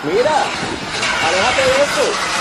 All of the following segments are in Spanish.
Mira, aléjate de eso.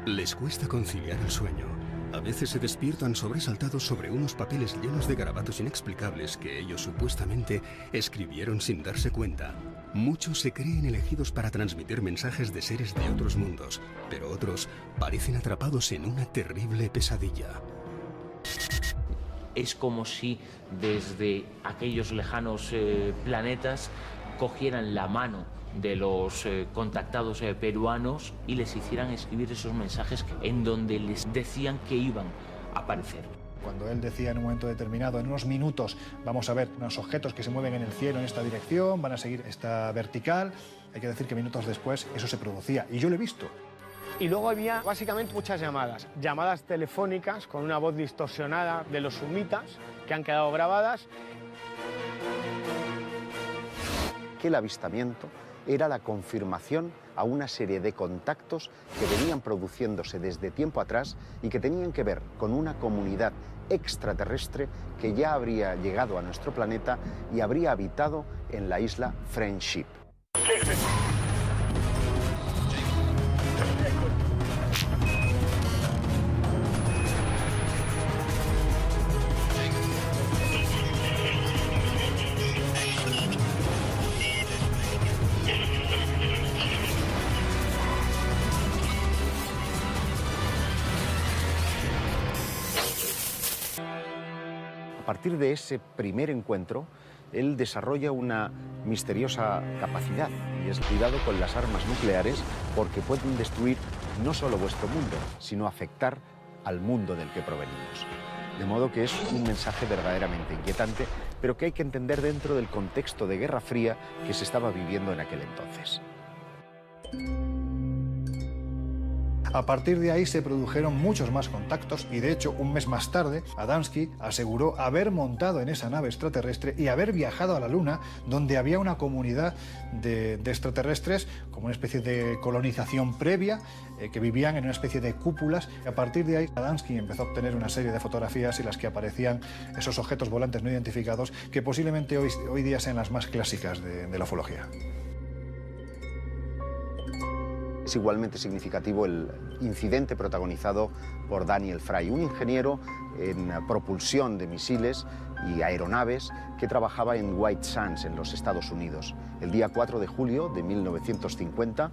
Les cuesta conciliar el sueño. A veces se despiertan sobresaltados sobre unos papeles llenos de garabatos inexplicables que ellos supuestamente escribieron sin darse cuenta. Muchos se creen elegidos para transmitir mensajes de seres de otros mundos, pero otros parecen atrapados en una terrible pesadilla. Es como si desde aquellos lejanos planetas cogieran la mano de los contactados peruanos y les hicieran escribir esos mensajes en donde les decían que iban a aparecer. Cuando él decía en un momento determinado, en unos minutos vamos a ver unos objetos que se mueven en el cielo en esta dirección, van a seguir esta vertical, hay que decir que minutos después eso se producía y yo lo he visto. Y luego había básicamente muchas llamadas telefónicas con una voz distorsionada de los sumitas que han quedado grabadas. Que el avistamiento era la confirmación a una serie de contactos que venían produciéndose desde tiempo atrás y que tenían que ver con una comunidad extraterrestre que ya habría llegado a nuestro planeta y habría habitado en la isla Friendship. A partir de ese primer encuentro, él desarrolla una misteriosa capacidad y es cuidado con las armas nucleares porque pueden destruir no solo vuestro mundo, sino afectar al mundo del que provenimos. De modo que es un mensaje verdaderamente inquietante, pero que hay que entender dentro del contexto de Guerra Fría que se estaba viviendo en aquel entonces. A partir de ahí se produjeron muchos más contactos y de hecho un mes más tarde Adamski aseguró haber montado en esa nave extraterrestre y haber viajado a la Luna, donde había una comunidad de extraterrestres como una especie de colonización previa que vivían en una especie de cúpulas. Y a partir de ahí Adamski empezó a obtener una serie de fotografías en las que aparecían esos objetos volantes no identificados que posiblemente hoy día sean las más clásicas de la ufología. Es igualmente significativo el incidente protagonizado por Daniel Fry, un ingeniero en propulsión de misiles y aeronaves que trabajaba en White Sands, en los Estados Unidos. El día 4 de julio de 1950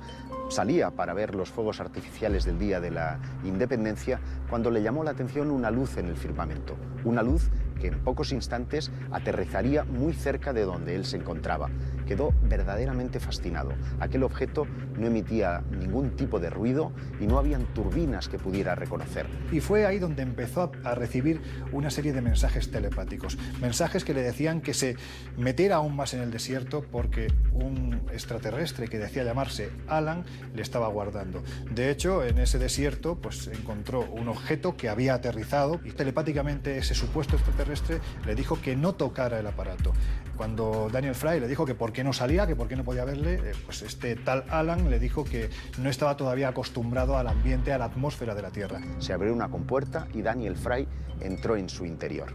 salía para ver los fuegos artificiales del Día de la Independencia cuando le llamó la atención una luz en el firmamento, una luz que en pocos instantes aterrizaría muy cerca de donde él se encontraba. Quedó verdaderamente fascinado. Aquel objeto no emitía ningún tipo de ruido y no habían turbinas que pudiera reconocer. Y fue ahí donde empezó a recibir una serie de mensajes telepáticos. Mensajes que le decían que se metiera aún más en el desierto porque un extraterrestre que decía llamarse Alan le estaba aguardando. De hecho, en ese desierto pues encontró un objeto que había aterrizado y telepáticamente ese supuesto extraterrestre le dijo que no tocara el aparato. Cuando Daniel Fry le dijo que por qué no salía, que por qué no podía verle, pues este tal Alan le dijo que no estaba todavía acostumbrado al ambiente, a la atmósfera de la Tierra. Se abrió una compuerta y Daniel Fry entró en su interior.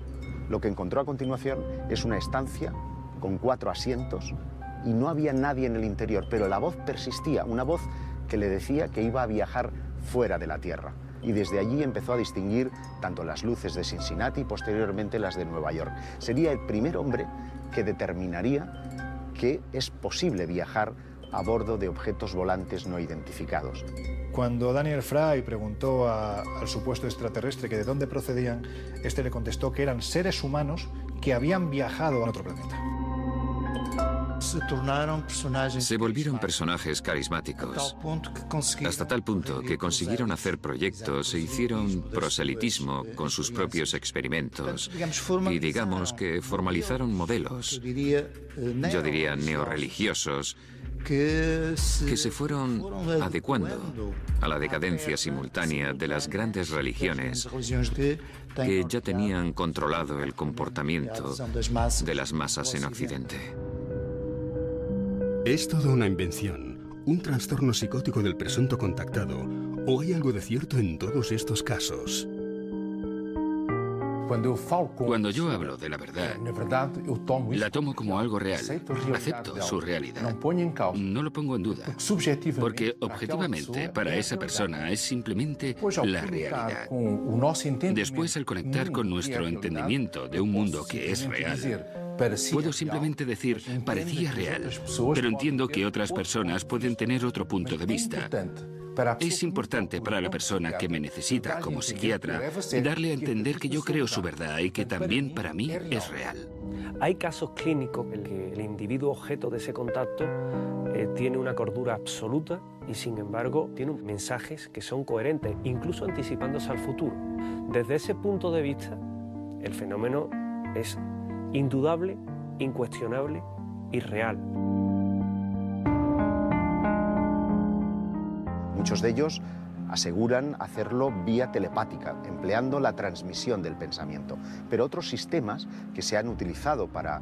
Lo que encontró a continuación es una estancia con 4 asientos y no había nadie en el interior, pero la voz persistía, una voz que le decía que iba a viajar fuera de la Tierra. Y desde allí empezó a distinguir tanto las luces de Cincinnati y posteriormente las de Nueva York. Sería el primer hombre que determinaría que es posible viajar a bordo de objetos volantes no identificados. Cuando Daniel Fry preguntó al supuesto extraterrestre que de dónde procedían, este le contestó que eran seres humanos que habían viajado a otro planeta. Se volvieron personajes carismáticos, hasta tal punto que consiguieron hacer proyectos e hicieron proselitismo con sus propios experimentos y digamos que formalizaron modelos, yo diría neorreligiosos, que se fueron adecuando a la decadencia simultánea de las grandes religiones que ya tenían controlado el comportamiento de las masas en Occidente. ¿Es todo una invención, un trastorno psicótico del presunto contactado, o hay algo de cierto en todos estos casos? Cuando yo hablo de la verdad, la tomo como algo real. Acepto su realidad. No lo pongo en duda. Porque objetivamente, para esa persona es simplemente la realidad. Después, al conectar con nuestro entendimiento de un mundo que es real, puedo simplemente decir, parecía real, pero entiendo que otras personas pueden tener otro punto de vista. Es importante para la persona que me necesita como psiquiatra darle a entender que yo creo su verdad y que también para mí es real. Hay casos clínicos en que el individuo objeto de ese contacto tiene una cordura absoluta y sin embargo tiene mensajes que son coherentes, incluso anticipándose al futuro. Desde ese punto de vista, el fenómeno es indudable, incuestionable y real. Muchos de ellos aseguran hacerlo vía telepática, empleando la transmisión del pensamiento. Pero otros sistemas que se han utilizado para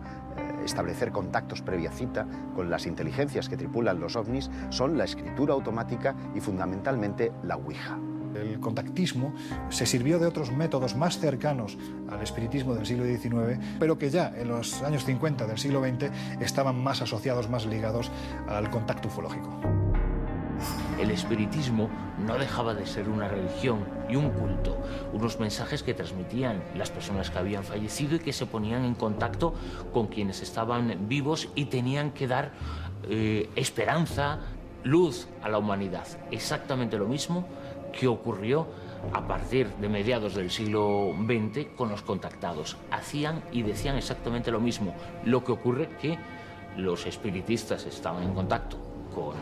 establecer contactos previa cita con las inteligencias que tripulan los ovnis son la escritura automática y fundamentalmente la Ouija. El contactismo se sirvió de otros métodos más cercanos al espiritismo del siglo XIX, pero que ya en los años 50 del siglo XX estaban más asociados, más ligados al contacto ufológico. El espiritismo no dejaba de ser una religión y un culto, unos mensajes que transmitían las personas que habían fallecido y que se ponían en contacto con quienes estaban vivos y tenían que dar esperanza, luz a la humanidad. Exactamente lo mismo que ocurrió a partir de mediados del siglo XX con los contactados. Hacían y decían exactamente lo mismo. Lo que ocurre que los espiritistas estaban en contacto con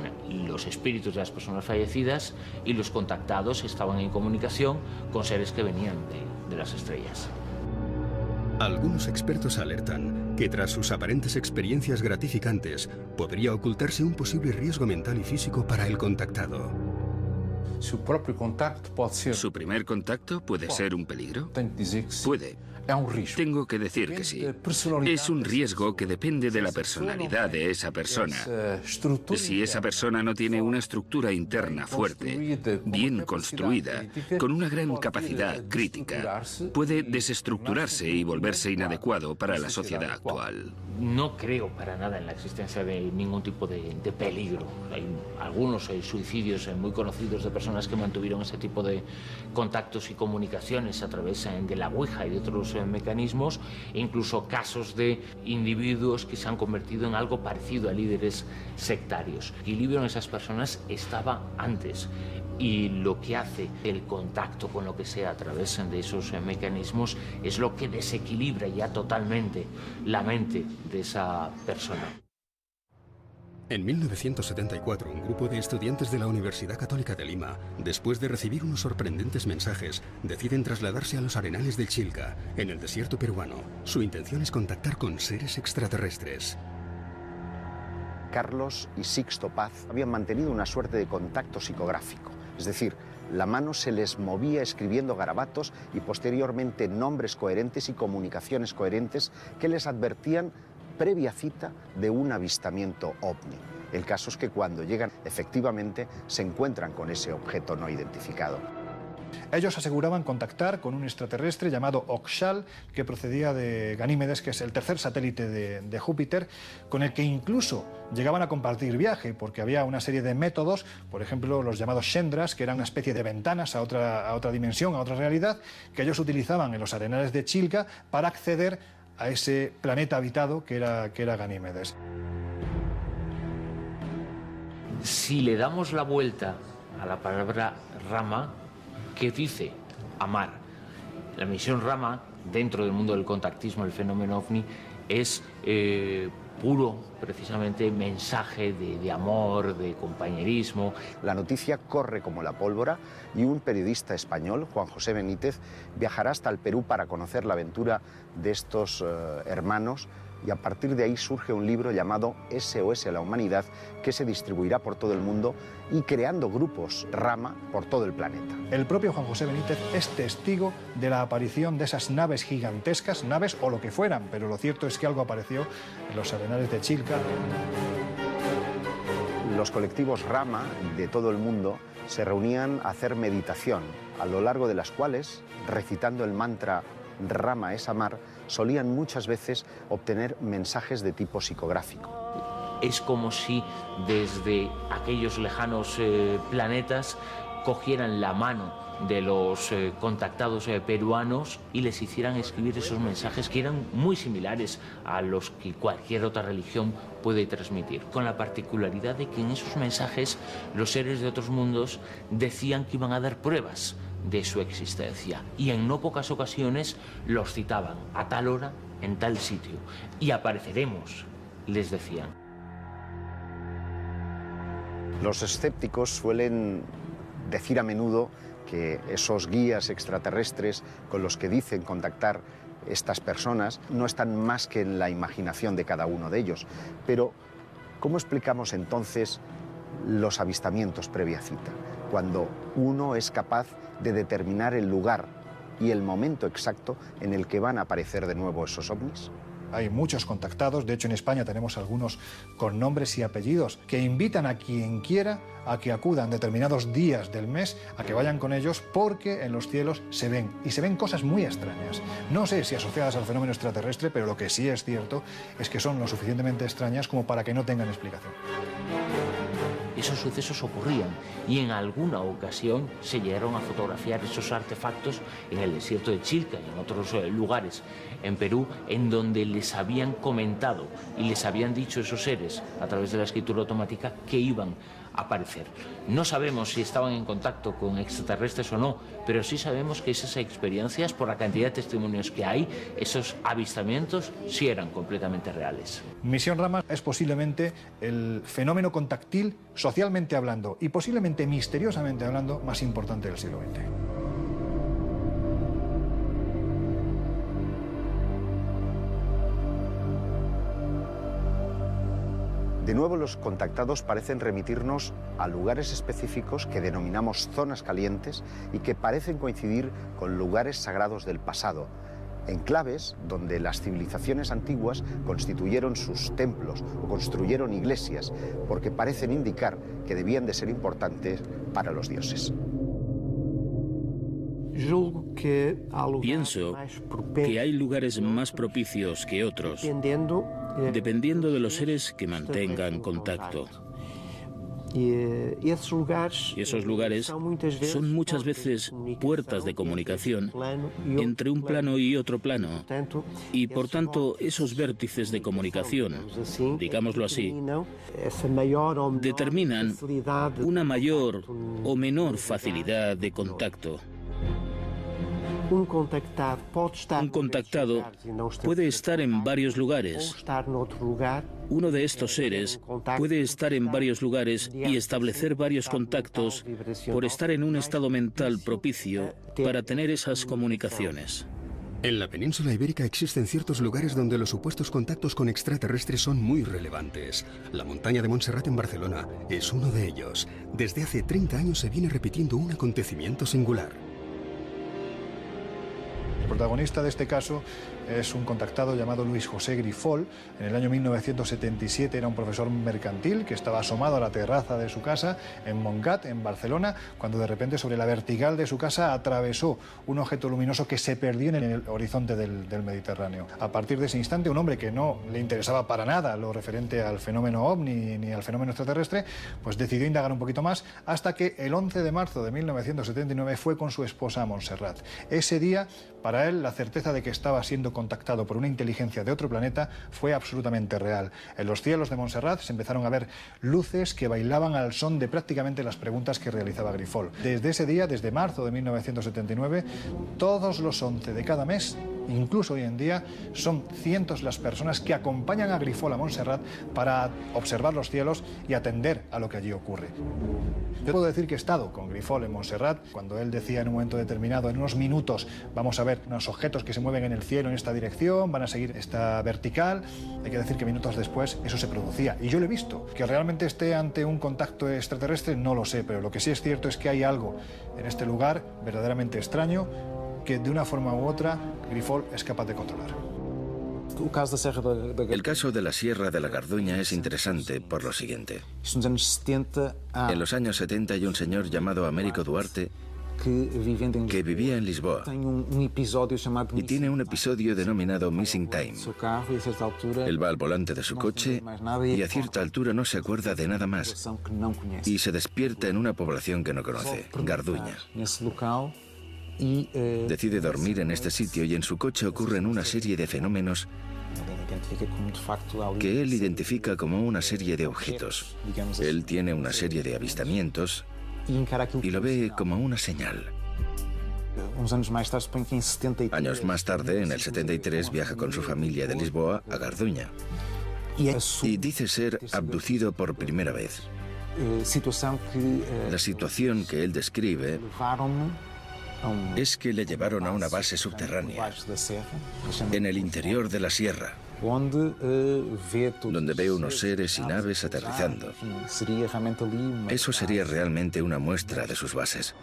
los espíritus de las personas fallecidas y los contactados estaban en comunicación con seres que venían de las estrellas. Algunos expertos alertan que tras sus aparentes experiencias gratificantes podría ocultarse un posible riesgo mental y físico para el contactado. ¿Su primer contacto puede ser un peligro? Puede. Tengo que decir que sí. Es un riesgo que depende de la personalidad de esa persona. Si esa persona no tiene una estructura interna fuerte, bien construida, con una gran capacidad crítica, puede desestructurarse y volverse inadecuado para la sociedad actual. No creo para nada en la existencia de ningún tipo de peligro. Hay algunos suicidios muy conocidos de personas que mantuvieron ese tipo de contactos y comunicaciones a través de la Ouija y de otros mecanismos, e incluso casos de individuos que se han convertido en algo parecido a líderes sectarios. El equilibrio en esas personas estaba antes. Y lo que hace el contacto con lo que sea a través de esos mecanismos es lo que desequilibra ya totalmente la mente de esa persona. En 1974, un grupo de estudiantes de la Universidad Católica de Lima, después de recibir unos sorprendentes mensajes, deciden trasladarse a los arenales de Chilca, en el desierto peruano. Su intención es contactar con seres extraterrestres. Carlos y Sixto Paz habían mantenido una suerte de contacto psicográfico, es decir, la mano se les movía escribiendo garabatos y posteriormente nombres coherentes y comunicaciones coherentes que les advertían previa cita de un avistamiento ovni. El caso es que cuando llegan, efectivamente, se encuentran con ese objeto no identificado. Ellos aseguraban contactar con un extraterrestre llamado Oxal, que procedía de Ganímedes, que es el tercer satélite de Júpiter, con el que incluso llegaban a compartir viaje, porque había una serie de métodos, por ejemplo, los llamados Shendras, que eran una especie de ventanas a otra dimensión, a otra realidad, que ellos utilizaban en los arenales de Chilca para acceder a ese planeta habitado que era Ganímedes. Si le damos la vuelta a la palabra Rama, ¿qué dice? Amar. La misión Rama, dentro del mundo del contactismo, el fenómeno ovni, es puro, precisamente, mensaje de amor, de compañerismo. La noticia corre como la pólvora y un periodista español, Juan José Benítez, viajará hasta el Perú para conocer la aventura de estos hermanos, y a partir de ahí surge un libro llamado SOS a la Humanidad, que se distribuirá por todo el mundo y creando grupos Rama por todo el planeta. El propio Juan José Benítez es testigo de la aparición de esas naves gigantescas, naves o lo que fueran, pero lo cierto es que algo apareció en los arenales de Chilca. Los colectivos Rama de todo el mundo se reunían a hacer meditación, a lo largo de las cuales, recitando el mantra Rama es amar, solían muchas veces obtener mensajes de tipo psicográfico. Es como si desde aquellos lejanos planetas cogieran la mano de los contactados peruanos y les hicieran escribir esos mensajes que eran muy similares a los que cualquier otra religión puede transmitir, con la particularidad de que en esos mensajes los seres de otros mundos decían que iban a dar pruebas de su existencia y en no pocas ocasiones los citaban a tal hora, en tal sitio, y apareceremos, les decían. Los escépticos suelen decir a menudo que esos guías extraterrestres con los que dicen contactar estas personas no están más que en la imaginación de cada uno de ellos. Pero, ¿cómo explicamos entonces los avistamientos previa cita? Cuando uno es capaz de determinar el lugar y el momento exacto en el que van a aparecer de nuevo esos ovnis. Hay muchos contactados, de hecho en España tenemos algunos con nombres y apellidos que invitan a quien quiera a que acudan determinados días del mes, a que vayan con ellos, porque en los cielos se ven, y se ven cosas muy extrañas. No sé si asociadas al fenómeno extraterrestre, pero lo que sí es cierto es que son lo suficientemente extrañas como para que no tengan explicación. Esos sucesos ocurrían y en alguna ocasión se llegaron a fotografiar esos artefactos en el desierto de Chilca y en otros lugares en Perú, en donde les habían comentado y les habían dicho esos seres a través de la escritura automática que iban a aparecer. No sabemos si estaban en contacto con extraterrestres o no, pero sí sabemos que esas experiencias, por la cantidad de testimonios que hay, esos avistamientos sí eran completamente reales. Misión Rama es posiblemente el fenómeno contactil, socialmente hablando y posiblemente misteriosamente hablando, más importante del siglo XX. De nuevo, los contactados parecen remitirnos a lugares específicos que denominamos zonas calientes y que parecen coincidir con lugares sagrados del pasado, enclaves donde las civilizaciones antiguas constituyeron sus templos o construyeron iglesias, porque parecen indicar que debían de ser importantes para los dioses. Pienso que hay lugares más propicios que otros, dependiendo de los seres que mantengan contacto. Y esos lugares son muchas veces puertas de comunicación entre un plano y otro plano. Y por tanto, esos vértices de comunicación, digámoslo así, determinan una mayor o menor facilidad de contacto. Un contactado puede estar en varios lugares. Uno de estos seres puede estar en varios lugares y establecer varios contactos por estar en un estado mental propicio para tener esas comunicaciones. En la península ibérica existen ciertos lugares donde los supuestos contactos con extraterrestres son muy relevantes. La montaña de Montserrat en Barcelona es uno de ellos. Desde hace 30 años se viene repitiendo un acontecimiento singular. El protagonista de este caso es un contactado llamado Luis José Grifol. En el año 1977 era un profesor mercantil que estaba asomado a la terraza de su casa en Montgat, en Barcelona, cuando de repente sobre la vertical de su casa atravesó un objeto luminoso que se perdió en el horizonte del Mediterráneo. A partir de ese instante, un hombre que no le interesaba para nada lo referente al fenómeno ovni ni al fenómeno extraterrestre, pues decidió indagar un poquito más hasta que el 11 de marzo de 1979 fue con su esposa a Montserrat. Ese día, para él, la certeza de que estaba siendo contactado por una inteligencia de otro planeta fue absolutamente real. En los cielos de Montserrat se empezaron a ver luces que bailaban al son de prácticamente las preguntas que realizaba Grifol. Desde ese día, desde marzo de 1979, todos los 11 de cada mes, incluso hoy en día, son cientos las personas que acompañan a Grifol a Montserrat para observar los cielos y atender a lo que allí ocurre. Yo puedo decir que he estado con Grifol en Montserrat, cuando él decía en un momento determinado, en unos minutos, vamos a ver unos objetos que se mueven en el cielo en esta dirección, van a seguir esta vertical. Hay que decir que minutos después eso se producía. Y yo lo he visto. Que realmente esté ante un contacto extraterrestre, no lo sé, pero lo que sí es cierto es que hay algo en este lugar verdaderamente extraño que de una forma u otra Grifol es capaz de controlar. El caso de la Sierra de la Garduña es interesante por lo siguiente. En los años 70 hay un señor llamado Américo Duarte que vivía en Lisboa y tiene un episodio denominado Missing Time. Él va al volante de su coche y a cierta altura no se acuerda de nada más y se despierta en una población que no conoce, Garduña. Decide dormir en este sitio y en su coche ocurren una serie de fenómenos que él identifica como una serie de objetos. Él tiene una serie de avistamientos y lo ve como una señal. Años más tarde, en el 73, viaja con su familia de Lisboa a Garduña y dice ser abducido por primera vez. La situación que él describe es que le llevaron a una base subterránea en el interior de la sierra, donde ve unos seres y naves aterrizando. Eso sería realmente una muestra de sus bases.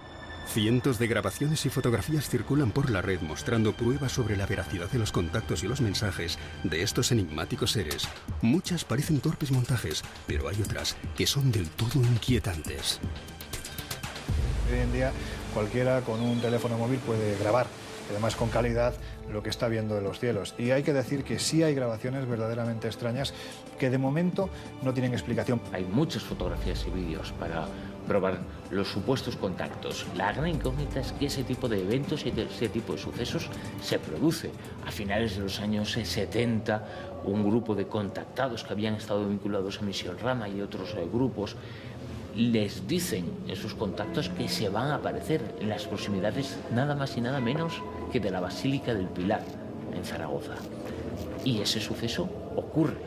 Cientos de grabaciones y fotografías circulan por la red mostrando pruebas sobre la veracidad de los contactos y los mensajes de estos enigmáticos seres. Muchas parecen torpes montajes, pero hay otras que son del todo inquietantes. Hoy en día cualquiera con un teléfono móvil puede grabar, además con calidad, lo que está viendo en los cielos. Y hay que decir que sí hay grabaciones verdaderamente extrañas que de momento no tienen explicación. Hay muchas fotografías y vídeos para probar los supuestos contactos. La gran incógnita es que ese tipo de eventos y ese tipo de sucesos se produce. A finales de los años 70, un grupo de contactados que habían estado vinculados a Misión Rama y otros grupos les dicen esos contactos que se van a aparecer en las proximidades nada más y nada menos que de la Basílica del Pilar, en Zaragoza. Y ese suceso ocurre.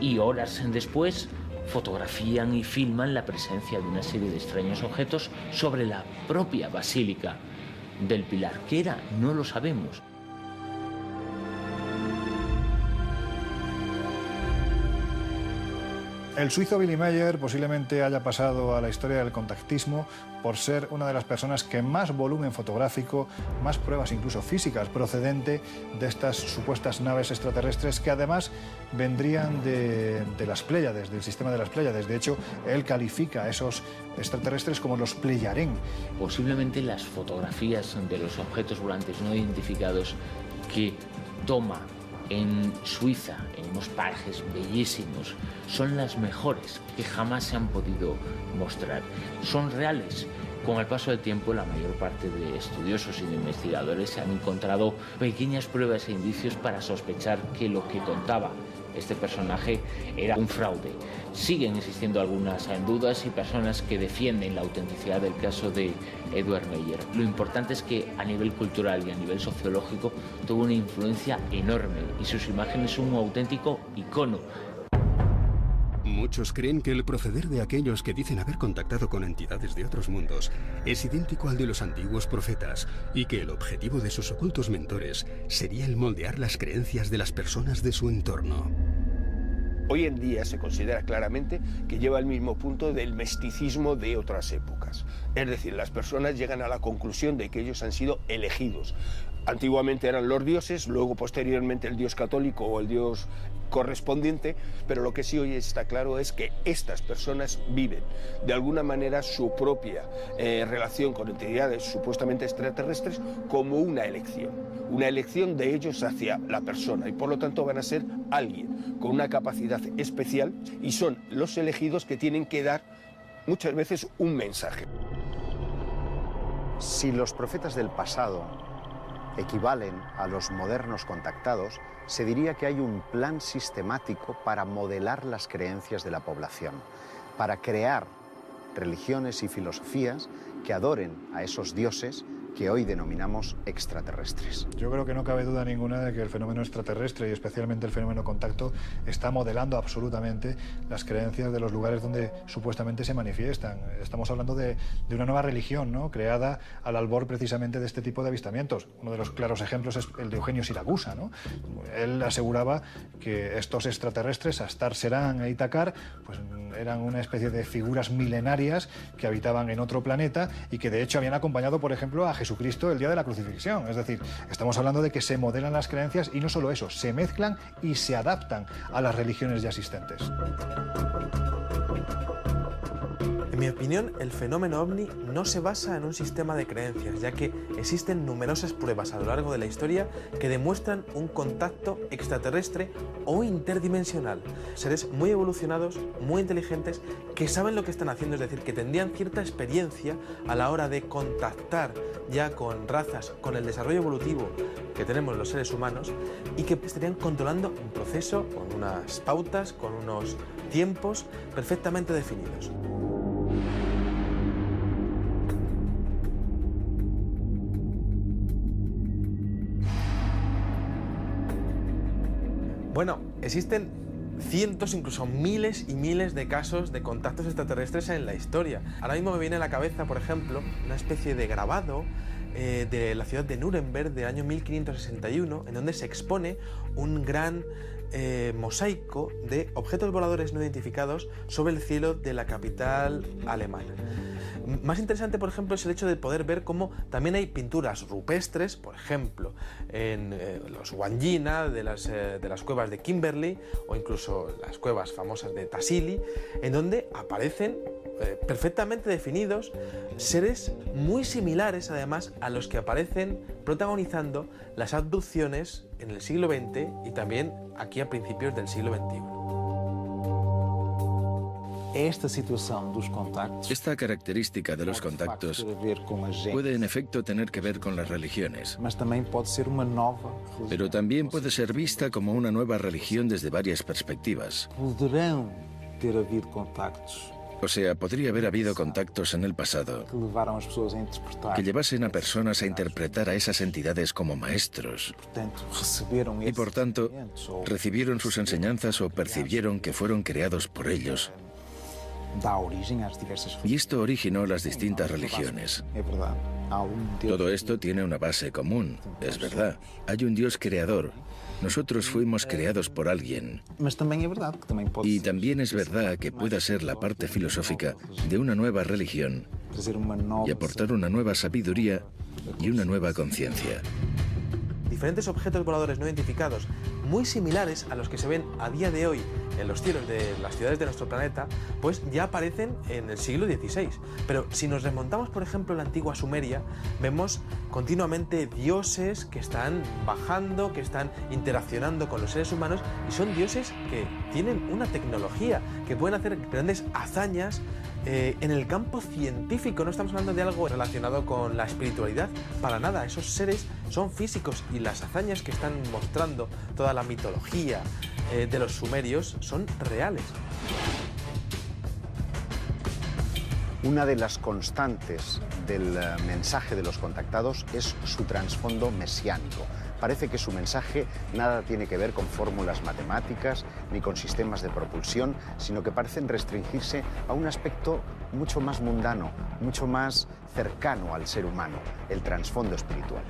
Y horas después fotografían y filman la presencia de una serie de extraños objetos sobre la propia Basílica del Pilar. ¿Qué era? No lo sabemos. El suizo Billy Meier posiblemente haya pasado a la historia del contactismo por ser una de las personas que más volumen fotográfico, más pruebas incluso físicas procedente de estas supuestas naves extraterrestres que además vendrían de las Pléyades, del sistema de las Pléyades. De hecho, él califica a esos extraterrestres como los Pleyarén. Posiblemente las fotografías de los objetos volantes no identificados que toma en Suiza, en unos parajes bellísimos, son las mejores que jamás se han podido mostrar. Son reales. Con el paso del tiempo, la mayor parte de estudiosos y de investigadores se han encontrado pequeñas pruebas e indicios para sospechar que lo que contaba este personaje era un fraude. Siguen existiendo algunas dudas y personas que defienden la autenticidad del caso de Edward Meyer. Lo importante es que a nivel cultural y a nivel sociológico tuvo una influencia enorme y sus imágenes son un auténtico icono. Muchos creen que el proceder de aquellos que dicen haber contactado con entidades de otros mundos es idéntico al de los antiguos profetas y que el objetivo de sus ocultos mentores sería el moldear las creencias de las personas de su entorno. Hoy en día se considera claramente que lleva el mismo punto del misticismo de otras épocas. Es decir, las personas llegan a la conclusión de que ellos han sido elegidos. Antiguamente eran los dioses, luego posteriormente el dios católico o el dios correspondiente, pero lo que sí hoy está claro es que estas personas viven de alguna manera su propia relación con entidades supuestamente extraterrestres como una elección de ellos hacia la persona, y por lo tanto van a ser alguien con una capacidad especial y son los elegidos que tienen que dar muchas veces un mensaje. Si los profetas del pasado equivalen a los modernos contactados, se diría que hay un plan sistemático para modelar las creencias de la población, para crear religiones y filosofías que adoren a esos dioses que hoy denominamos extraterrestres. Yo creo que no cabe duda ninguna de que el fenómeno extraterrestre y especialmente el fenómeno contacto está modelando absolutamente las creencias de los lugares donde supuestamente se manifiestan. Estamos hablando de una nueva religión, ¿no?, creada al albor precisamente de este tipo de avistamientos. Uno de los claros ejemplos es el de Eugenio Siracusa, ¿no? Él aseguraba que estos extraterrestres, Astar Serán e Itacar, pues eran una especie de figuras milenarias que habitaban en otro planeta y que de hecho habían acompañado, por ejemplo, a Jesucristo el día de la crucifixión. Es decir, estamos hablando de que se modelan las creencias y no solo eso, se mezclan y se adaptan a las religiones ya existentes. En mi opinión, el fenómeno ovni no se basa en un sistema de creencias, ya que existen numerosas pruebas a lo largo de la historia que demuestran un contacto extraterrestre o interdimensional. Seres muy evolucionados, muy inteligentes, que saben lo que están haciendo, es decir, que tendrían cierta experiencia a la hora de contactar ya con razas, con el desarrollo evolutivo que tenemos los seres humanos, y que estarían controlando un proceso con unas pautas, con unos tiempos perfectamente definidos. Bueno, existen cientos, incluso miles y miles de casos de contactos extraterrestres en la historia. Ahora mismo me viene a la cabeza, por ejemplo, una especie de grabado de la ciudad de Nuremberg del año 1561, en donde se expone un gran mosaico de objetos voladores no identificados sobre el cielo de la capital alemana. Más interesante, por ejemplo, es el hecho de poder ver cómo también hay pinturas rupestres, por ejemplo, en los Wandjina de las cuevas de Kimberley o incluso las cuevas famosas de Tassili, en donde aparecen perfectamente definidos seres muy similares, además, a los que aparecen protagonizando las abducciones en el siglo XX y también aquí a principios del siglo XXI. Esta característica de los contactos puede en efecto tener que ver con las religiones, pero también puede ser vista como una nueva religión desde varias perspectivas. O sea, podría haber habido contactos en el pasado que llevasen a personas a interpretar a esas entidades como maestros y por tanto recibieron sus enseñanzas o percibieron que fueron creados por ellos. Y esto originó las distintas religiones. Todo esto tiene una base común, es verdad. Hay un Dios creador. Nosotros fuimos creados por alguien. Y también es verdad que pueda ser la parte filosófica de una nueva religión y aportar una nueva sabiduría y una nueva conciencia. Diferentes objetos voladores no identificados, muy similares a los que se ven a día de hoy en los cielos de las ciudades de nuestro planeta, pues ya aparecen en el siglo XVI. Pero si nos remontamos, por ejemplo, a la antigua Sumeria, vemos continuamente dioses que están bajando, que están interaccionando con los seres humanos, y son dioses que tienen una tecnología, que pueden hacer grandes hazañas en el campo científico. No estamos hablando de algo relacionado con la espiritualidad, para nada. Esos seres son físicos y las hazañas que están mostrando toda la mitología de los sumerios son reales. Una de las constantes del mensaje de los contactados es su trasfondo mesiánico. Parece que su mensaje nada tiene que ver con fórmulas matemáticas ni con sistemas de propulsión, sino que parecen restringirse a un aspecto mucho más mundano, mucho más cercano al ser humano, el trasfondo espiritual.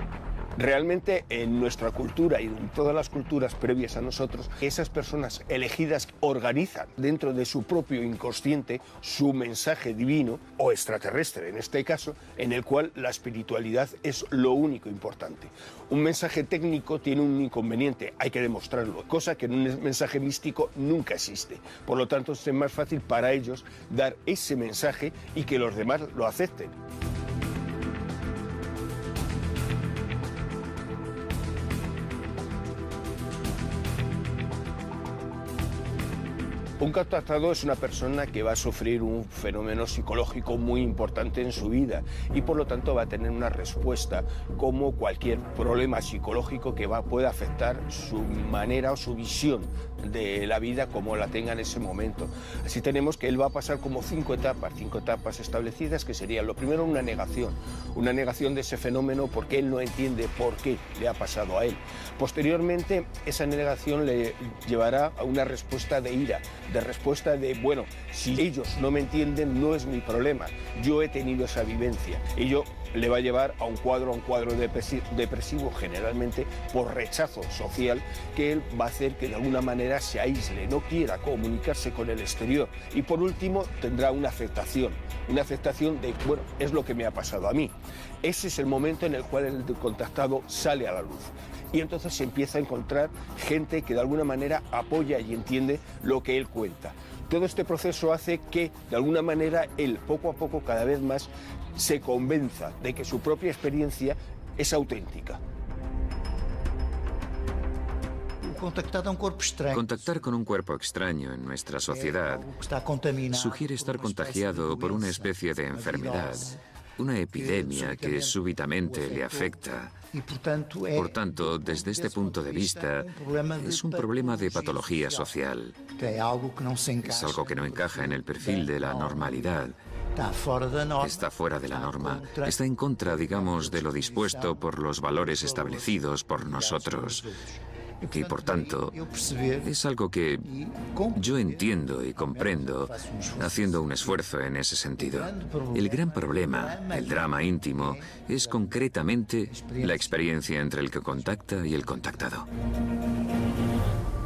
Realmente en nuestra cultura y en todas las culturas previas a nosotros, esas personas elegidas organizan dentro de su propio inconsciente su mensaje divino o extraterrestre, en este caso, en el cual la espiritualidad es lo único importante. Un mensaje técnico tiene un inconveniente, hay que demostrarlo, cosa que en un mensaje místico nunca existe. Por lo tanto, es más fácil para ellos dar ese mensaje y que los demás lo acepten. Un contactado es una persona que va a sufrir un fenómeno psicológico muy importante en su vida y por lo tanto va a tener una respuesta como cualquier problema psicológico que pueda afectar su manera o su visión de la vida como la tenga en ese momento. Así tenemos que él va a pasar como cinco etapas establecidas, que sería lo primero una negación de ese fenómeno porque él no entiende por qué le ha pasado a él. Posteriormente esa negación le llevará a una respuesta de ira, de respuesta de, bueno, si ellos no me entienden no es mi problema, yo he tenido esa vivencia. Ello le va a llevar a un cuadro depresivo, generalmente por rechazo social, que él va a hacer que de alguna manera se aísle, no quiera comunicarse con el exterior. Y por último tendrá una aceptación de, bueno, es lo que me ha pasado a mí. Ese es el momento en el cual el contactado sale a la luz. Y entonces se empieza a encontrar gente que de alguna manera apoya y entiende lo que él cuenta. Todo este proceso hace que, de alguna manera, él poco a poco, cada vez más, se convenza de que su propia experiencia es auténtica. Contactar con un cuerpo extraño en nuestra sociedad sugiere estar contagiado por una especie de enfermedad, una epidemia que súbitamente le afecta. Por tanto, desde este punto de vista, es un problema de patología social. Es algo que no encaja en el perfil de la normalidad. Está fuera de la norma. Está en contra, digamos, de lo dispuesto por los valores establecidos por nosotros. Y por tanto, es algo que yo entiendo y comprendo haciendo un esfuerzo en ese sentido. El gran problema, el drama íntimo, es concretamente la experiencia entre el que contacta y el contactado.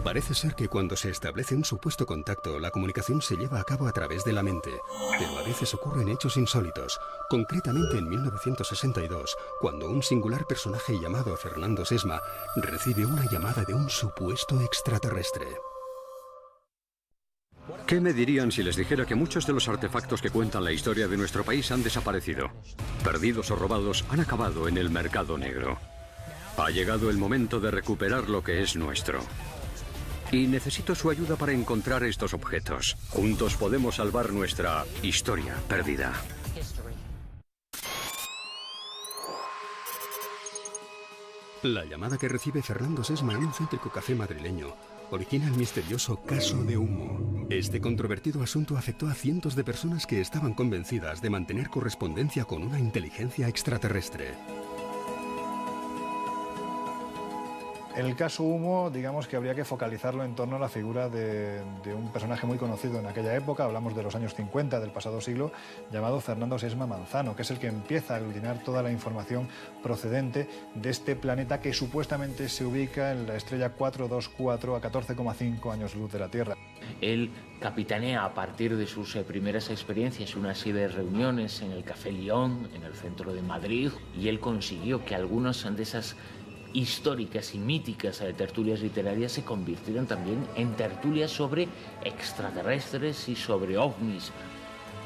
Parece ser que cuando se establece un supuesto contacto, la comunicación se lleva a cabo a través de la mente, pero a veces ocurren hechos insólitos. Concretamente en 1962, cuando un singular personaje llamado Fernando Sesma recibe una llamada de un supuesto extraterrestre. ¿Qué me dirían si les dijera que muchos de los artefactos que cuentan la historia de nuestro país han desaparecido? Perdidos o robados, han acabado en el mercado negro. Ha llegado el momento de recuperar lo que es nuestro. Y necesito su ayuda para encontrar estos objetos. Juntos podemos salvar nuestra historia perdida. La llamada que recibe Fernando Sesma en un céntrico café madrileño origina el misterioso caso de Humo. Este controvertido asunto afectó a cientos de personas que estaban convencidas de mantener correspondencia con una inteligencia extraterrestre. El caso Humo, digamos que habría que focalizarlo en torno a la figura de un personaje muy conocido en aquella época, hablamos de los años 50 del pasado siglo, llamado Fernando Sesma Manzano, que es el que empieza a aglutinar toda la información procedente de este planeta que supuestamente se ubica en la estrella 424 a 14,5 años luz de la Tierra. Él capitanea a partir de sus primeras experiencias una serie de reuniones en el Café León, en el centro de Madrid, y él consiguió que algunas de esas históricas y míticas tertulias literarias se convirtieron también en tertulias sobre extraterrestres y sobre ovnis.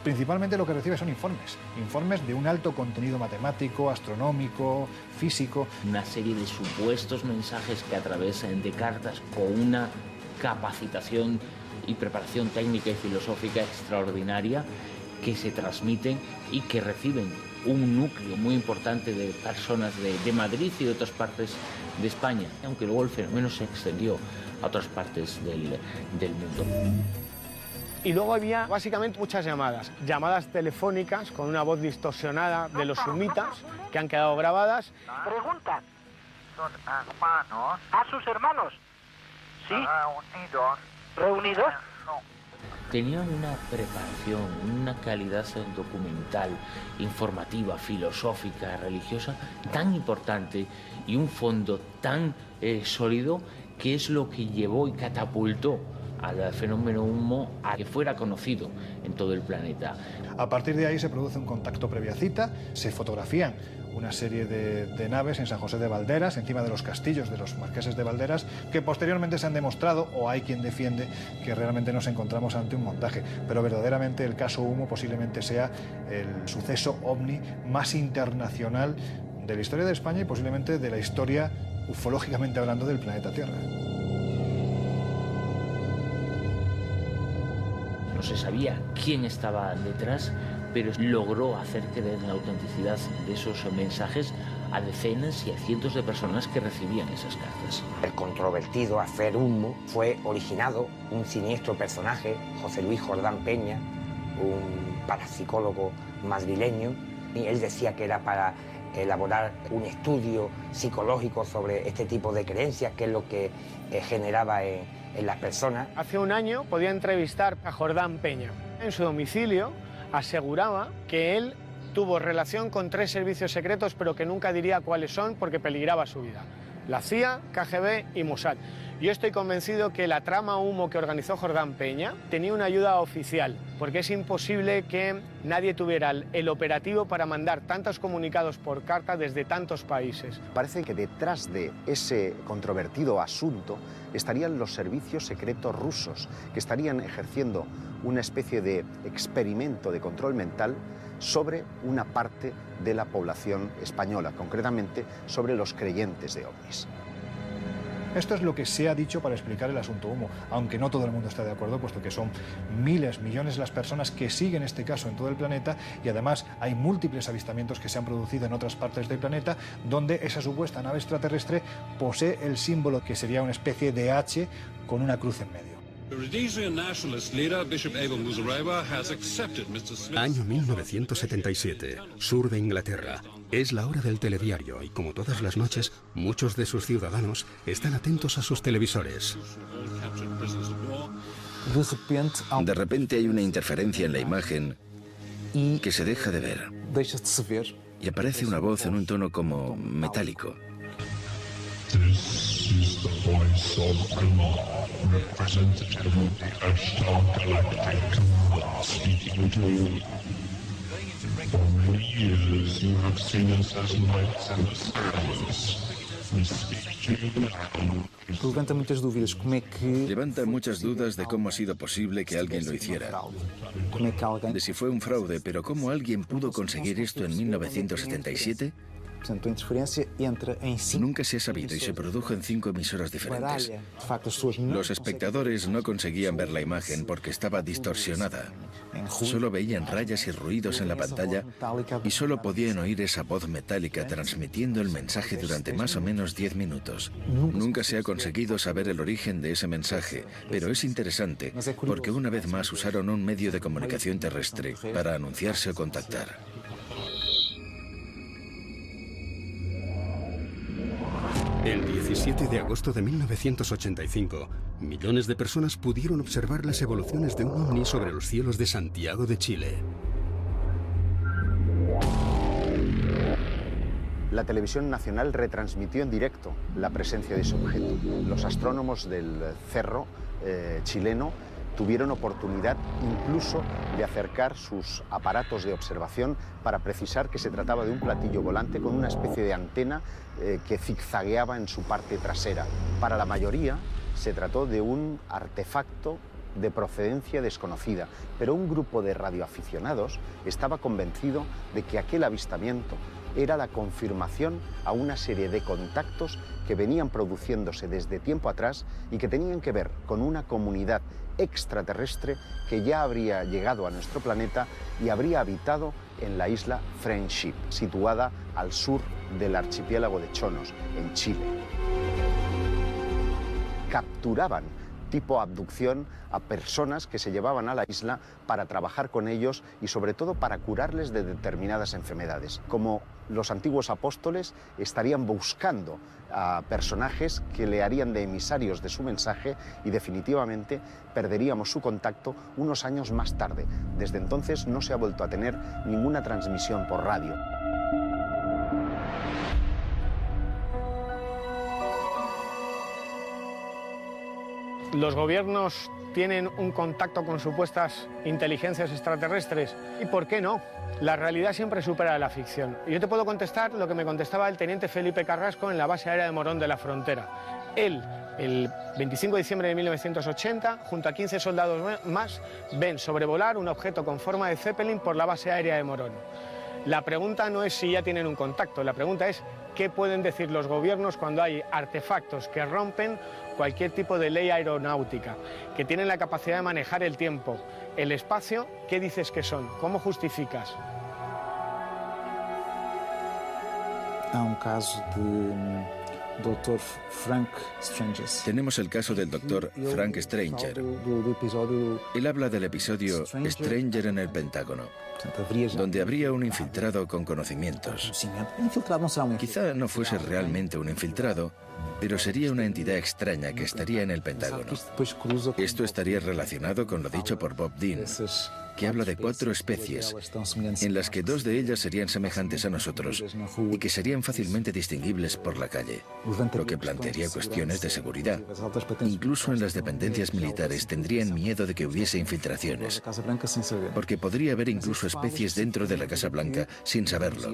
Principalmente lo que recibe son informes de un alto contenido matemático, astronómico, físico. Una serie de supuestos mensajes que a través de cartas con una capacitación y preparación técnica y filosófica extraordinaria que se transmiten y que reciben un núcleo muy importante de personas de Madrid y de otras partes de España, aunque luego el fenómeno se extendió a otras partes del mundo. Y luego había básicamente muchas llamadas telefónicas con una voz distorsionada de los sumitas que han quedado grabadas. Preguntan. Son hermanos. ¿A sus hermanos? Sí. ¿Reunidos? Tenían una preparación, una calidad documental, informativa, filosófica, religiosa tan importante y un fondo tan sólido que es lo que llevó y catapultó al fenómeno humo a que fuera conocido en todo el planeta. A partir de ahí se produce un contacto previa cita, se fotografían una serie de naves en San José de Valderas, encima de los castillos de los marqueses de Valderas, que posteriormente se han demostrado, o hay quien defiende, que realmente nos encontramos ante un montaje. Pero verdaderamente el caso Humo posiblemente sea el suceso ovni más internacional de la historia de España y posiblemente de la historia, ufológicamente hablando, del planeta Tierra. No se sabía quién estaba detrás, pero logró hacer creer en la autenticidad de esos mensajes a decenas y a cientos de personas que recibían esas cartas. El controvertido Afer Humo fue originado un siniestro personaje, José Luis Jordán Peña, un parapsicólogo madrileño, y él decía que era para elaborar un estudio psicológico sobre este tipo de creencias, que es lo que generaba en las personas. Hace un año podía entrevistar a Jordán Peña. En su domicilio aseguraba que él tuvo relación con 3 servicios secretos, pero que nunca diría cuáles son porque peligraba su vida. La CIA, KGB y Mossad. Yo estoy convencido que la trama Humo que organizó Jordán Peña tenía una ayuda oficial, porque es imposible que nadie tuviera el operativo para mandar tantos comunicados por carta desde tantos países. Parece que detrás de ese controvertido asunto estarían los servicios secretos rusos, que estarían ejerciendo una especie de experimento de control mental sobre una parte de la población española, concretamente sobre los creyentes de ovnis. Esto es lo que se ha dicho para explicar el asunto Humo, aunque no todo el mundo está de acuerdo, puesto que son miles, millones las personas que siguen este caso en todo el planeta, y además hay múltiples avistamientos que se han producido en otras partes del planeta donde esa supuesta nave extraterrestre posee el símbolo que sería una especie de H con una cruz en medio. Año 1977, sur de Inglaterra. Es la hora del telediario y, como todas las noches, muchos de sus ciudadanos están atentos a sus televisores. De repente hay una interferencia en la imagen que se deja de ver. Y aparece una voz en un tono como metálico. This is the voice of Allah, representative of the Ashtar Galactic, speaking to you. For many years you have seen us as lights in the skies. We speak to you now. Levanta muchas dudas de cómo ha sido posible que alguien lo hiciera. De si fue un fraude, pero ¿cómo alguien pudo conseguir esto en 1977? Nunca se ha sabido y se produjo en 5 emisoras diferentes. Los espectadores no conseguían ver la imagen porque estaba distorsionada. Solo veían rayas y ruidos en la pantalla y solo podían oír esa voz metálica transmitiendo el mensaje durante más o menos 10 minutos. Nunca se ha conseguido saber el origen de ese mensaje, pero es interesante porque una vez más usaron un medio de comunicación terrestre para anunciarse o contactar. El 17 de agosto de 1985, millones de personas pudieron observar las evoluciones de un ovni sobre los cielos de Santiago de Chile. La televisión nacional retransmitió en directo la presencia de ese objeto. Los astrónomos del Cerro chileno tuvieron oportunidad incluso de acercar sus aparatos de observación para precisar que se trataba de un platillo volante con una especie de antena que zigzagueaba en su parte trasera. Para la mayoría se trató de un artefacto de procedencia desconocida, pero un grupo de radioaficionados estaba convencido de que aquel avistamiento era la confirmación a una serie de contactos que venían produciéndose desde tiempo atrás y que tenían que ver con una comunidad extraterrestre que ya habría llegado a nuestro planeta y habría habitado en la isla Friendship, situada al sur del archipiélago de Chonos, en Chile. Capturaban, tipo abducción, a personas que se llevaban a la isla para trabajar con ellos y sobre todo para curarles de determinadas enfermedades. Como los antiguos apóstoles estarían buscando a personajes que le harían de emisarios de su mensaje y definitivamente perderíamos su contacto unos años más tarde. Desde entonces no se ha vuelto a tener ninguna transmisión por radio. Los gobiernos tienen un contacto con supuestas inteligencias extraterrestres. ¿Y por qué no? La realidad siempre supera la ficción. Y yo te puedo contestar lo que me contestaba el teniente Felipe Carrasco en la base aérea de Morón de la Frontera. Él, el 25 de diciembre de 1980, junto a 15 soldados más, ven sobrevolar un objeto con forma de Zeppelin por la base aérea de Morón. La pregunta no es si ya tienen un contacto, la pregunta es qué pueden decir los gobiernos cuando hay artefactos que rompen cualquier tipo de ley aeronáutica, que tienen la capacidad de manejar el tiempo, el espacio. ¿Qué dices que son? ¿Cómo justificas? Há caso de Dr. Frank Stranger. Tenemos el caso del Dr. Frank Stranger. Él habla del episodio Stranger en el Pentágono, donde habría un infiltrado con conocimientos. Quizá no fuese realmente un infiltrado, pero sería una entidad extraña que estaría en el Pentágono. Esto estaría relacionado con lo dicho por Bob Dean, que habla de 4 especies, en las que 2 de ellas serían semejantes a nosotros y que serían fácilmente distinguibles por la calle, lo que plantearía cuestiones de seguridad. Incluso en las dependencias militares tendrían miedo de que hubiese infiltraciones, porque podría haber incluso especies dentro de la Casa Blanca sin saberlo.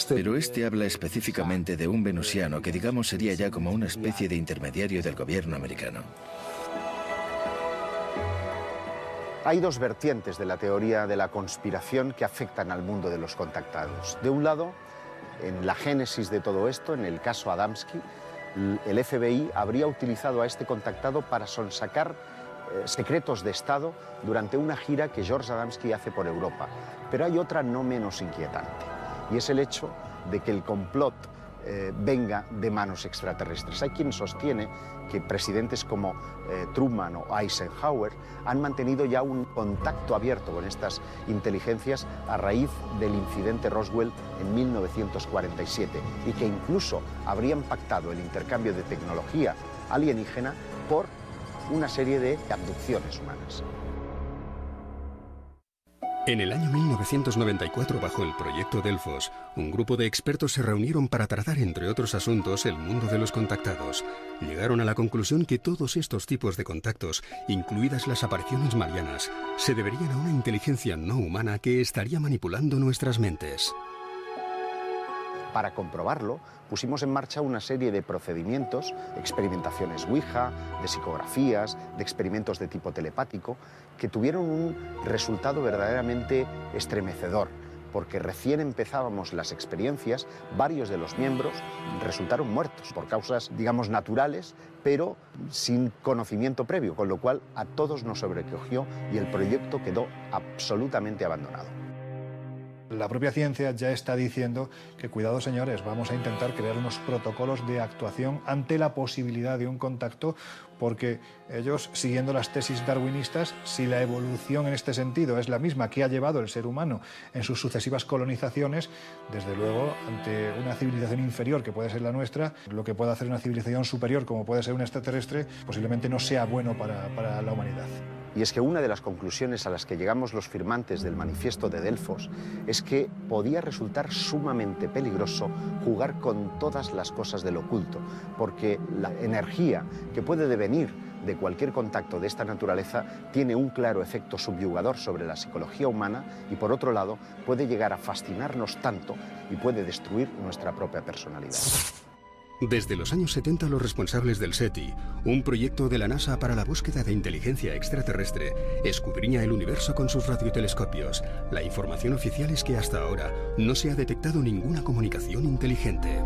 Pero este habla específicamente de un venusiano que digamos sería ya como una especie de intermediario del gobierno americano. Hay 2 vertientes de la teoría de la conspiración que afectan al mundo de los contactados. De un lado, en la génesis de todo esto, en el caso Adamski, el FBI habría utilizado a este contactado para sonsacar secretos de Estado durante una gira que George Adamski hace por Europa. Pero hay otra no menos inquietante, y es el hecho de que el complot venga de manos extraterrestres. Hay quien sostiene que presidentes como Truman o Eisenhower han mantenido ya un contacto abierto con estas inteligencias a raíz del incidente Roswell en 1947 y que incluso habrían pactado el intercambio de tecnología alienígena por una serie de abducciones humanas. En el año 1994, bajo el proyecto Delfos, un grupo de expertos se reunieron para tratar, entre otros asuntos, el mundo de los contactados. Llegaron a la conclusión que todos estos tipos de contactos, incluidas las apariciones marianas, se deberían a una inteligencia no humana que estaría manipulando nuestras mentes. Para comprobarlo, pusimos en marcha una serie de procedimientos, experimentaciones Ouija, de psicografías, de experimentos de tipo telepático, que tuvieron un resultado verdaderamente estremecedor, porque recién empezábamos las experiencias, varios de los miembros resultaron muertos por causas, digamos, naturales, pero sin conocimiento previo, con lo cual a todos nos sobrecogió y el proyecto quedó absolutamente abandonado. La propia ciencia ya está diciendo que, cuidado señores, vamos a intentar crear unos protocolos de actuación ante la posibilidad de un contacto, porque ellos, siguiendo las tesis darwinistas, si la evolución en este sentido es la misma que ha llevado el ser humano en sus sucesivas colonizaciones, desde luego, ante una civilización inferior que puede ser la nuestra, lo que puede hacer una civilización superior como puede ser un extraterrestre, posiblemente no sea bueno para la humanidad. Y es que una de las conclusiones a las que llegamos los firmantes del manifiesto de Delfos es que podía resultar sumamente peligroso jugar con todas las cosas del oculto, porque la energía que puede devenir de cualquier contacto de esta naturaleza tiene un claro efecto subyugador sobre la psicología humana y, por otro lado, puede llegar a fascinarnos tanto y puede destruir nuestra propia personalidad. Desde los años 70, los responsables del SETI, un proyecto de la NASA para la búsqueda de inteligencia extraterrestre, escudriña el universo con sus radiotelescopios. La información oficial es que hasta ahora no se ha detectado ninguna comunicación inteligente.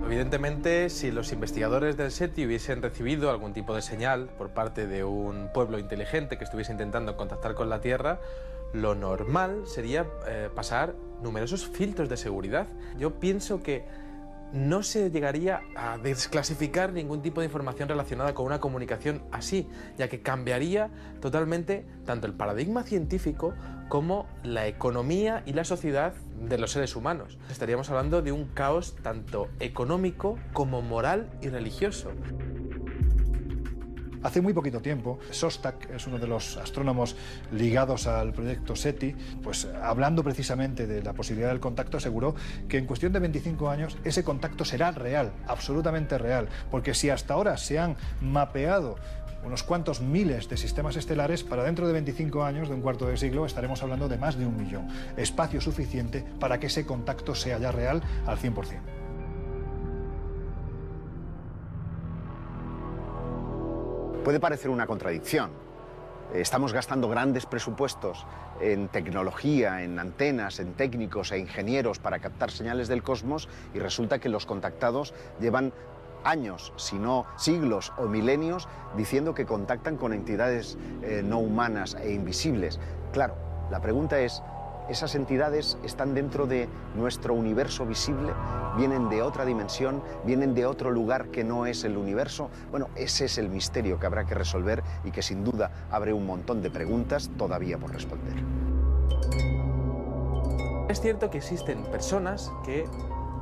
Evidentemente, si los investigadores del SETI hubiesen recibido algún tipo de señal por parte de un pueblo inteligente que estuviese intentando contactar con la Tierra, lo normal sería pasar numerosos filtros de seguridad. Yo pienso que no se llegaría a desclasificar ningún tipo de información relacionada con una comunicación así, ya que cambiaría totalmente tanto el paradigma científico como la economía y la sociedad de los seres humanos. Estaríamos hablando de un caos tanto económico como moral y religioso. Hace muy poquito tiempo, Szostak es uno de los astrónomos ligados al proyecto SETI, pues hablando precisamente de la posibilidad del contacto, aseguró que en cuestión de 25 años ese contacto será real, absolutamente real, porque si hasta ahora se han mapeado unos cuantos miles de sistemas estelares, para dentro de 25 años, de un cuarto de siglo, estaremos hablando de más de 1 millón. Espacio suficiente para que ese contacto sea ya real al 100%. Puede parecer una contradicción. Estamos gastando grandes presupuestos en tecnología, en antenas, en técnicos e ingenieros para captar señales del cosmos y resulta que los contactados llevan años, si no siglos o milenios, diciendo que contactan con entidades no humanas e invisibles. Claro, la pregunta es, ¿esas entidades están dentro de nuestro universo visible? ¿Vienen de otra dimensión? ¿Vienen de otro lugar que no es el universo? Bueno, ese es el misterio que habrá que resolver y que sin duda abre un montón de preguntas todavía por responder. Es cierto que existen personas que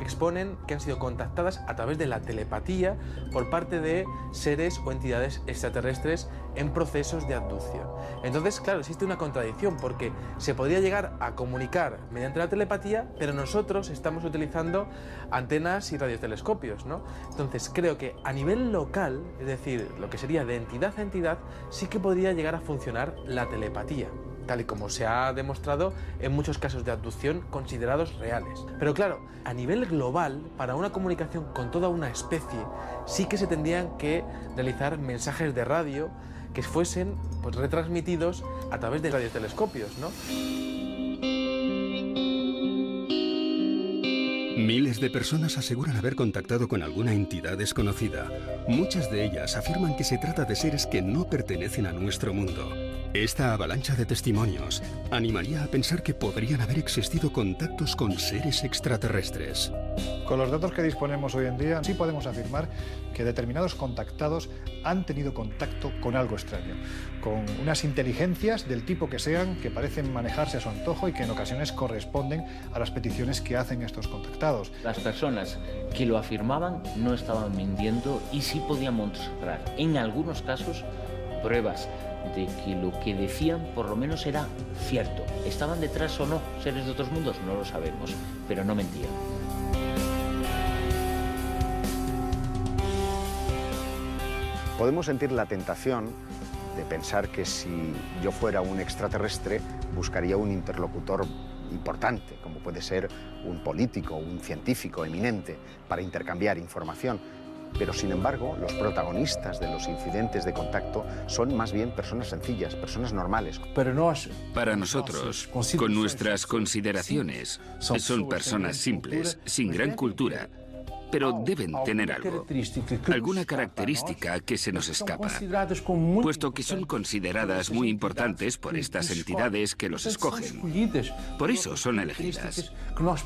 exponen que han sido contactadas a través de la telepatía por parte de seres o entidades extraterrestres en procesos de abducción. Entonces, claro, existe una contradicción porque se podría llegar a comunicar mediante la telepatía, pero nosotros estamos utilizando antenas y radiotelescopios, ¿no? Entonces, creo que a nivel local, es decir, lo que sería de entidad a entidad, sí que podría llegar a funcionar la telepatía, tal y como se ha demostrado en muchos casos de abducción considerados reales. Pero claro, a nivel global, para una comunicación con toda una especie, sí que se tendrían que realizar mensajes de radio que fuesen pues, retransmitidos a través de radiotelescopios, ¿no? Miles de personas aseguran haber contactado con alguna entidad desconocida. Muchas de ellas afirman que se trata de seres que no pertenecen a nuestro mundo. Esta avalancha de testimonios animaría a pensar que podrían haber existido contactos con seres extraterrestres. Con los datos que disponemos hoy en día, sí podemos afirmar que determinados contactados han tenido contacto con algo extraño, con unas inteligencias del tipo que sean, que parecen manejarse a su antojo y que en ocasiones corresponden a las peticiones que hacen estos contactados. Las personas que lo afirmaban no estaban mintiendo y sí podían mostrar, en algunos casos, pruebas de que lo que decían por lo menos era cierto. ¿Estaban detrás o no seres de otros mundos? No lo sabemos, pero no mentían. Podemos sentir la tentación de pensar que si yo fuera un extraterrestre buscaría un interlocutor importante, como puede ser un político, un científico eminente, para intercambiar información. Pero, sin embargo, los protagonistas de los incidentes de contacto son más bien personas sencillas, personas normales. Para nosotros, con nuestras consideraciones, son personas simples, sin gran cultura, pero deben tener algo, alguna característica que se nos escapa, puesto que son consideradas muy importantes por estas entidades que los escogen. Por eso son elegidas,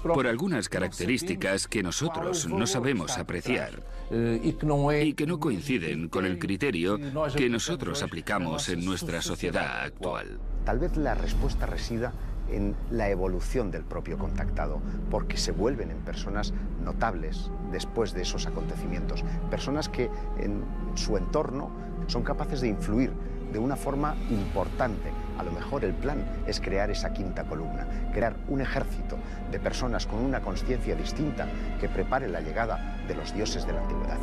por algunas características que nosotros no sabemos apreciar y que no coinciden con el criterio que nosotros aplicamos en nuestra sociedad actual. Tal vez la respuesta resida en la evolución del propio contactado, porque se vuelven en personas notables después de esos acontecimientos, personas que en su entorno son capaces de influir de una forma importante. A lo mejor el plan es crear esa quinta columna, crear un ejército de personas con una conciencia distinta que prepare la llegada de los dioses de la antigüedad.